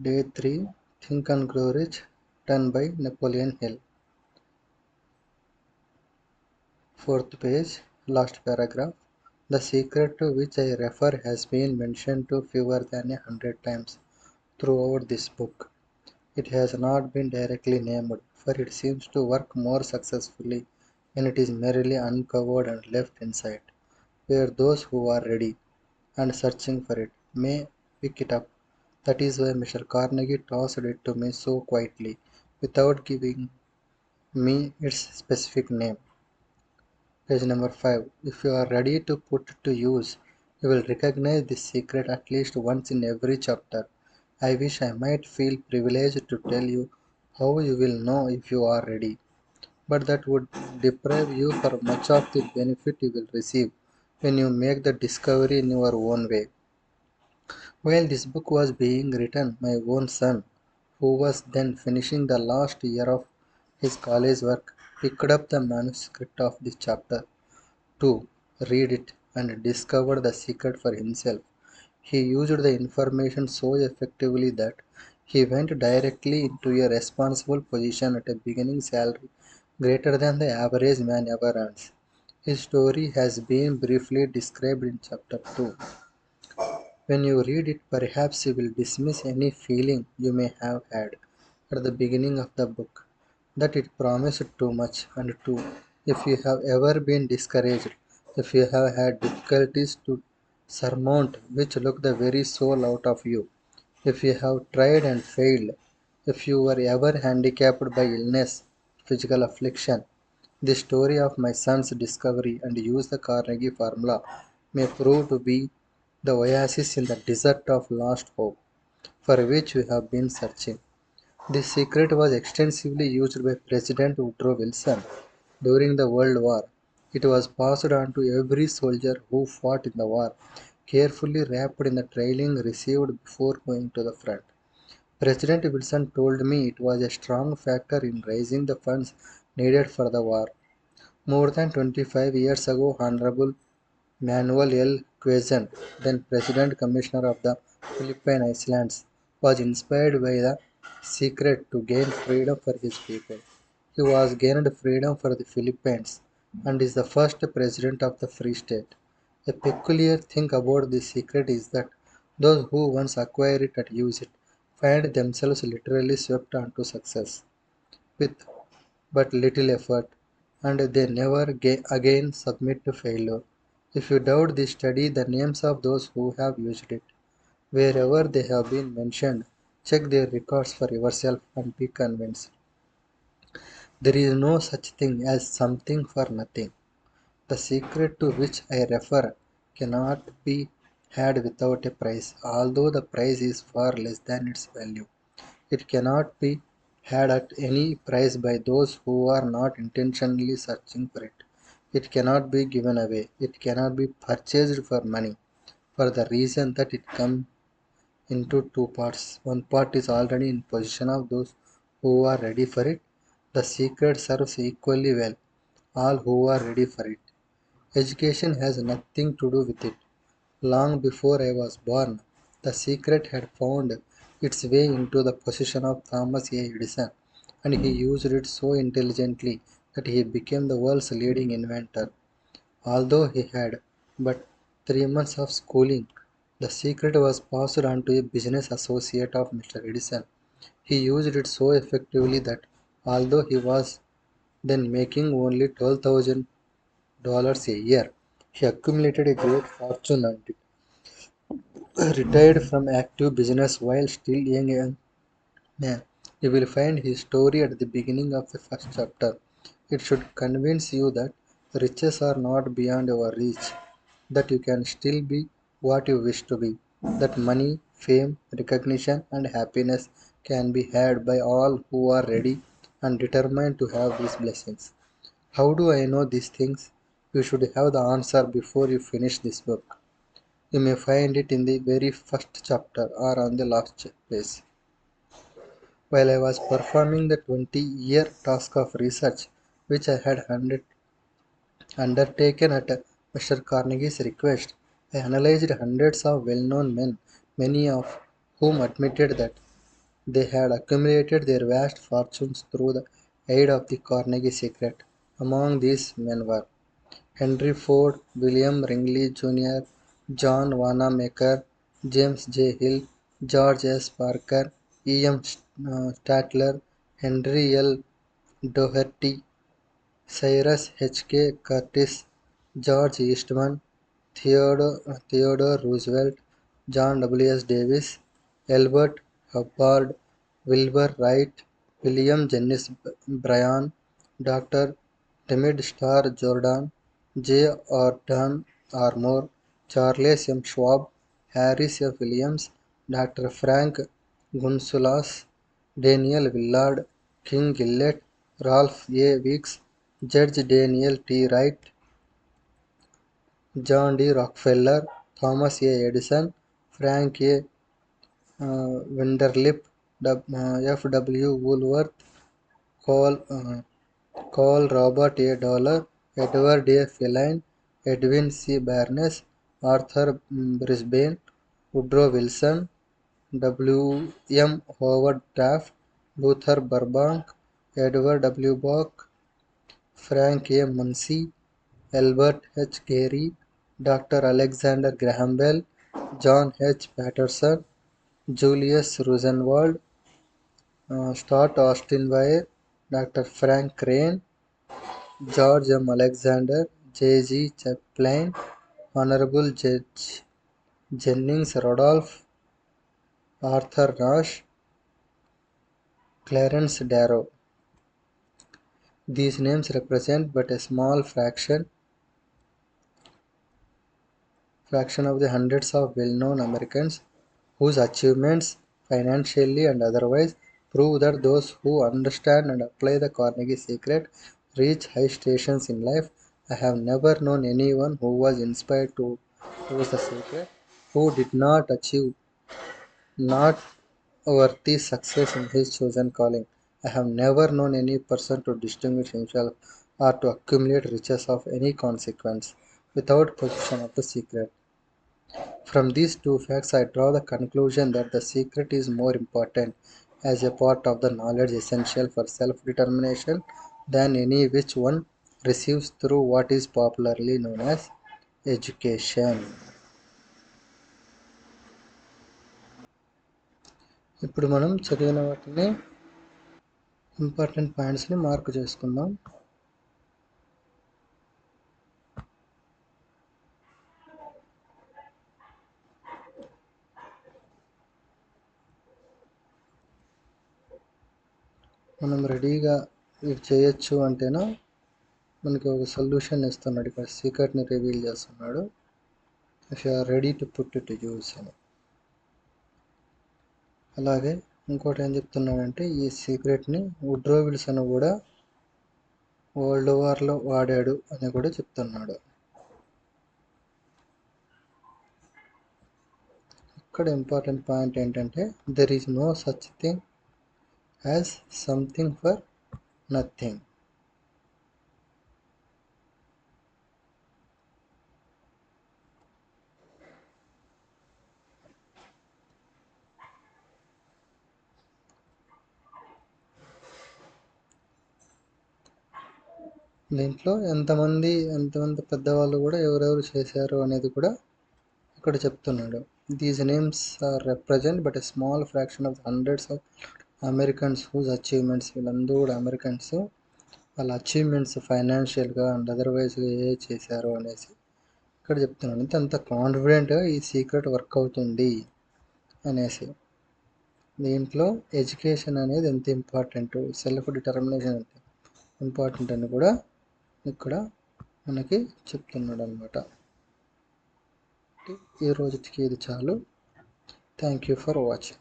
Day 3, Think and Grow Rich, done by Napoleon Hill. Fourth page, last paragraph. The secret to which I refer has been mentioned to fewer than 100 times throughout this book. It has not been directly named, for it seems to work more successfully when it is merely uncovered and left inside, where those who are ready and searching for it may pick it up. That is why Mr. Carnegie tossed it to me so quietly, without giving me its specific name. Page number 5. If you are ready to put it to use, you will recognize this secret at least once in every chapter. I wish I might feel privileged to tell you how you will know if you are ready, but that would deprive you for much of the benefit you will receive when you make the discovery in your own way. While this book was being written, my own son, who was then finishing the last year of his college work, picked up the manuscript of this chapter to read it and discover the secret for himself. He used the information so effectively that he went directly into a responsible position at a beginning salary greater than the average man ever earns. His story has been briefly described in chapter 2. When you read it, perhaps you will dismiss any feeling you may have had at the beginning of the book that it promised too much. And too, if you have ever been discouraged, if you have had difficulties to surmount which look the very soul out of you, if you have tried and failed, if you were ever handicapped by illness, physical affliction, the story of my son's discovery and use the Carnegie formula may prove to be the oasis in the desert of lost hope for which we have been searching. This secret was extensively used by President Woodrow Wilson during the World War. It was passed on to every soldier who fought in the war, carefully wrapped in the trailing received before going to the front. President Wilson told me it was a strong factor in raising the funds needed for the war. More than 25 years ago, Honorable Manuel L. Quezon, then President Commissioner of the Philippine Islands, was inspired by the secret to gain freedom for his people. He was gained freedom for the Philippines and is the first president of the Free State. A peculiar thing about this secret is that those who once acquire it and use it find themselves literally swept onto success with but little effort, and they never again submit to failure. If you doubt this, study the names of those who have used it. Wherever they have been mentioned, check their records for yourself and be convinced. There is no such thing as something for nothing. The secret to which I refer cannot be had without a price, although the price is far less than its value. It cannot be had at any price by those who are not intentionally searching for it. It cannot be given away. It cannot be purchased for money, for the reason that it comes into two parts. One part is already in possession of those who are ready for it. The secret serves equally well all who are ready for it. Education has nothing to do with it. Long before I was born, the secret had found its way into the possession of Thomas A. Edison, and he used it so intelligently that he became the world's leading inventor. Although he had but 3 months of schooling, the secret was passed on to a business associate of Mr. Edison. He used it so effectively that although he was then making only $12,000 a year, he accumulated a great fortune and retired from active business while still young man. You will find his story at the beginning of the first chapter. It should convince you that riches are not beyond your reach, that you can still be what you wish to be, that money, fame, recognition, and happiness can be had by all who are ready and determined to have these blessings. How do I know these things? You should have the answer before you finish this book. You may find it in the very first chapter or on the last page. While I was performing the 20-year task of research which I had undertaken at Mr. Carnegie's request, I analyzed hundreds of well known men, many of whom admitted that They had accumulated their vast fortunes through the aid of the Carnegie secret. Among these men were Henry Ford, William Ringley Jr., John Wanamaker, James J. Hill, George S. Parker, E. M. Statler, Henry L. Doherty, Cyrus H. K. Curtis, George Eastman, Theodore Roosevelt, John W. S. Davis, Albert Hubbard, Wilbur Wright, William Jennings Bryan, Doctor Timid Star Jordan, J. Orton Armour, Charles M. Schwab, Harris F. Williams, Doctor Frank Gunsulas, Daniel Willard, King Gillett, Ralph A. Weeks, Judge Daniel T. Wright, John D. Rockefeller, Thomas A. Edison, Frank A. Winderlip, F. W. Woolworth, Cole Robert A. Dollar, Edward A. Feline, Edwin C. Barnes, Arthur Brisbane, Woodrow Wilson, W. M. Howard Taft, Luther Burbank, Edward W. Bok, Frank A. Munsey, Albert H. Gary, Doctor Alexander Graham Bell, John H. Patterson, Julius Rosenwald, Stuart Austin Weir, Doctor Frank Crane, George M. Alexander, J. G. Chaplin, Honorable Judge Jennings Rodolph, Arthur Nash, Clarence Darrow. These names represent but a small fraction of the hundreds of well-known Americans whose achievements, financially and otherwise, prove that those who understand and apply the Carnegie secret reach high stations in life. I have never known anyone who was inspired to use the secret who did not achieve not worthy success in his chosen calling. I have never known any person to distinguish himself or to accumulate riches of any consequence without possession of the secret. From these two facts, I draw the conclusion that the secret is more important as a part of the knowledge essential for self determination than any which one receives through what is popularly known as education. ఇప్పుడు మనం చదివిన వాటిని important పాయింట్స్ని mark చేసుకుందాం. మనం రెడీగా ఇది చేయొచ్చు అంటేనా మనకి ఒక సొల్యూషన్ ఇస్తున్నాడు. ఇక్కడ సీక్రెట్ని రివీల్ చేస్తున్నాడు. If you are ready to put it use అని. అలాగే ఇంకోటి ఏం చెప్తున్నాడంటే ఈ సీక్రెట్ని వుడ్రో విల్సన్ కూడా వరల్డ్ వార్లో వాడాడు అని కూడా చెప్తున్నాడు. ఇక్కడ ఇంపార్టెంట్ పాయింట్ ఏంటంటే there is no such thing as something for nothing. దీంట్లో ఎంతమంది పెద్దవాళ్ళు కూడా ఎవరెవరు చేశారు అనేది కూడా ఇక్కడ చెప్తున్నాడు. These names are represent but a small fraction of hundreds of Americans whose achievements. వీళ్ళందరూ కూడా అమెరికన్స్, వాళ్ళ అచీవ్మెంట్స్ ఫైనాన్షియల్గా అండ్ అదర్వైజ్గా ఏ చేశారు అనేసి ఇక్కడ చెప్తున్నాడు. అంటే అంత కాన్ఫిడెంట్గా ఈ సీక్రెట్ వర్క్ అవుతుంది అనేసి. దీంట్లో ఎడ్యుకేషన్ అనేది ఎంత ఇంపార్టెంట్, సెల్ఫ్ డిటర్మినేషన్ ఎంత ఇంపార్టెంట్ అని కూడా ఇక్కడ మనకి చెప్తున్నాడు అనమాట. ఈ రోజుకి ఇది చాలు. Thank you for watching.